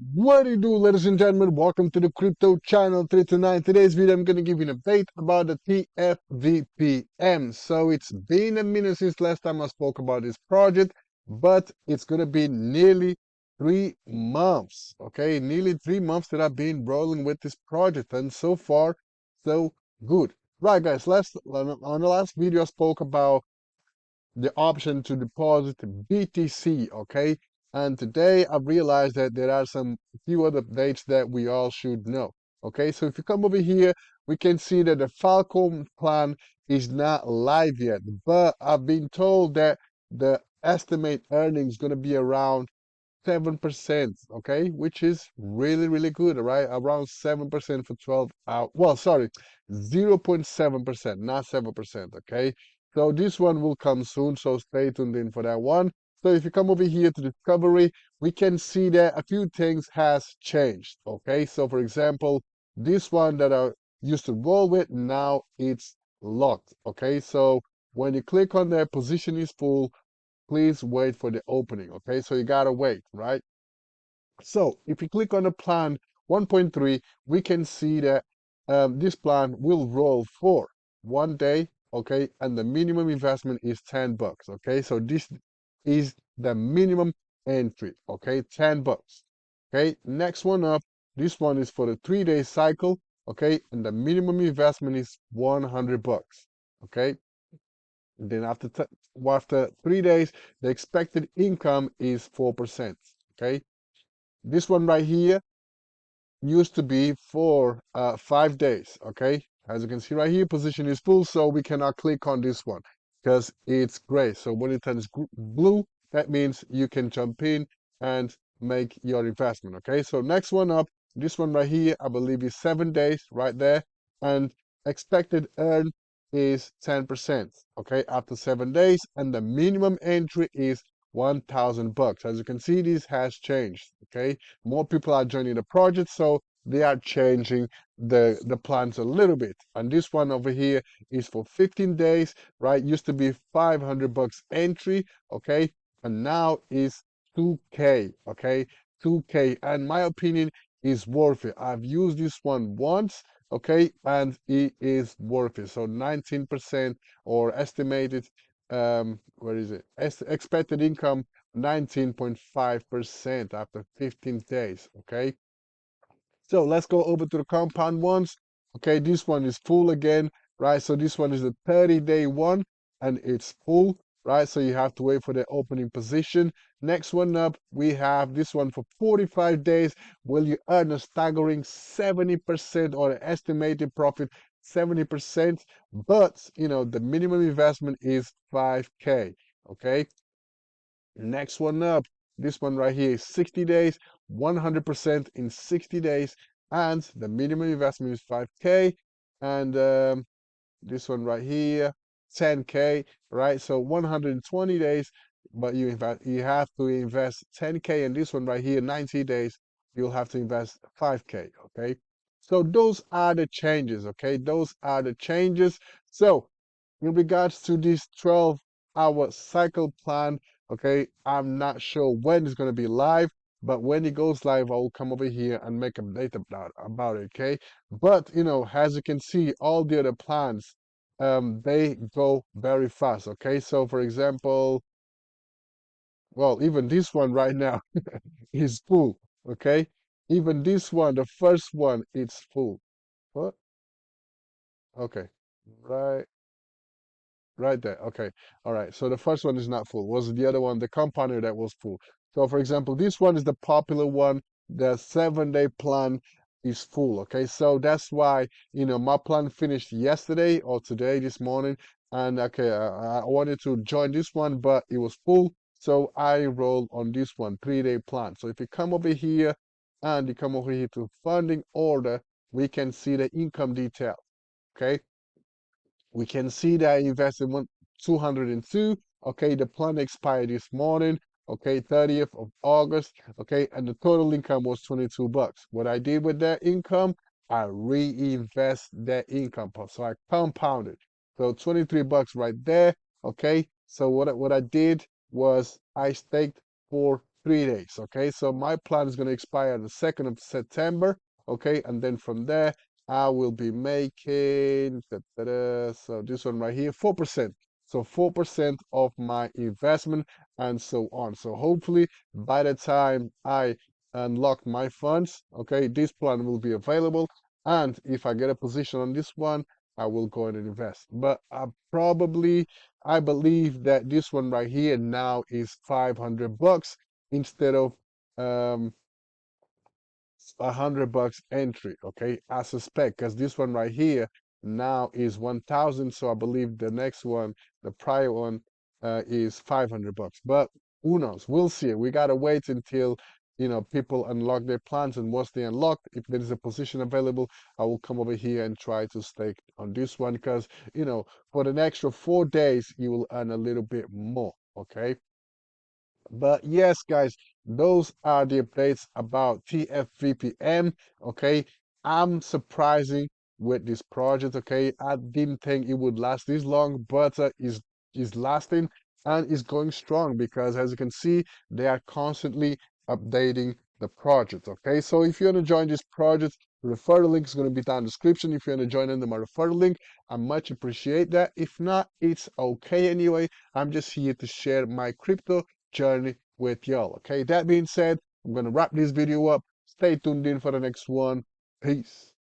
What do you do, ladies and gentlemen? Welcome to the crypto channel 329. Today's video, I'm going to give you an update about the TFVPM. So it's been a minute since last time I spoke about this project, but it's going to be nearly 3 months. Okay, nearly 3 months that I've been rolling with this project, and so far, so good. Right, guys. On the last video, I spoke about the option to deposit BTC, okay? And today I've realized that there are some few other updates that we all should know, okay? So if you come over here, we can see that the Falcon plan is not live yet, but I've been told that the estimate earnings going to be around 7%, okay, which is really good, all right? Around 7% for 12 hours. Well, sorry, 0.7%, not 7%, okay? So this one will come soon, so stay tuned in for that one. So if you come over here to discovery, we can see that a few things has changed, okay? So for example, this one that I used to roll with, now it's locked, okay? So when you click on that, position is full, please wait for the opening, okay? So you gotta wait, right? So if you click on the plan 1.3, we can see that this plan will roll for 1 day, okay? And the minimum investment is $10, okay? So this is the minimum entry, okay? $10, okay? Next one up, this one is for the 3 day cycle, okay? And the minimum investment is $100, okay? Then after 3 days, the expected income is 4%. Okay, this one right here used to be for 5 days. Okay, as you can see right here, position is full, so we cannot click on this one because it's gray. So when it turns blue, that means you can jump in and make your investment. Okay, so next one up, this one right here, I believe is 7 days right there, and expected earn is 10%. Okay, after 7 days, and the minimum entry is $1,000. As you can see, this has changed. Okay, more people are joining the project, so they are changing the plans a little bit. And this one over here is for 15 days, right? Used to be $500 entry, okay, and now is 2K, okay, 2K. And my opinion is worth it. I've used this one once, okay, and it is worth it. So 19% or estimated, where is it? Expected income 19.5% after 15 days, okay? So let's go over to the compound ones. Okay, this one is full again, right? So this one is the 30-day one, and it's full, right? So you have to wait for the opening position. Next one up, we have this one for 45 days. Will you earn a staggering 70% or an estimated profit 70%? But, the minimum investment is 5K, okay? Next one up, this one right here is 60 days, 100% in 60 days, and the minimum investment is 5K. And this one right here, 10K, right? So 120 days, but you have to invest 10K, and this one right here, 90 days, you'll have to invest 5K, okay? So those are the changes, okay? Those are the changes. So in regards to this 12-hour cycle plan, okay, I'm not sure when it's going to be live, but when it goes live, I will come over here and make a update about it, okay? But, as you can see, all the other plans, they go very fast, okay? So, for example, well, even this one right now is full, okay? Even this one, the first one, it's full. What? Okay, right. Right there. Okay. All right. So the first one is not full. Was the other one, the compounder, that was full? So for example, this one is the popular one. The 7 day plan is full. Okay. So that's why, my plan finished yesterday or today, this morning. And okay, I wanted to join this one, but it was full. So I rolled on this one, 3 day plan. So if you come over here and you come over here to funding order, we can see the income detail. Okay, we can see that I invested 202. Okay, the plan expired this morning. Okay, 30th of August. Okay, and the total income was $22. What I did with that income, I reinvest that income. So I compounded. So $23 right there. Okay, so what I did was I staked for 3 days. Okay, so my plan is going to expire on the 2nd of September. Okay, and then from there I will be making so this one right here, 4%. So 4% of my investment and so on. So hopefully by the time I unlock my funds, okay, this plan will be available. And if I get a position on this one, I will go and invest. But I believe that this one right here now is $500 instead of um, $100 entry. Okay, I suspect because this one right here now is 1,000. So I believe the next one, the prior one, is $500. But who knows? We'll see. We gotta wait until people unlock their plans, and once they unlock, if there is a position available, I will come over here and try to stake on this one because for the extra 4 days you will earn a little bit more. Okay. But yes, guys, those are the updates about TFVPM. Okay, I'm surprising with this project. Okay, I didn't think it would last this long, but is lasting and is going strong because, as you can see, they are constantly updating the project. Okay, so if you want to join this project, referral link is going to be down in the description. If you want to join under my referral link, I much appreciate that. If not, it's okay anyway. I'm just here to share my crypto journey with y'all. Okay, that being said, I'm going to wrap this video up. Stay tuned in for the next one. Peace.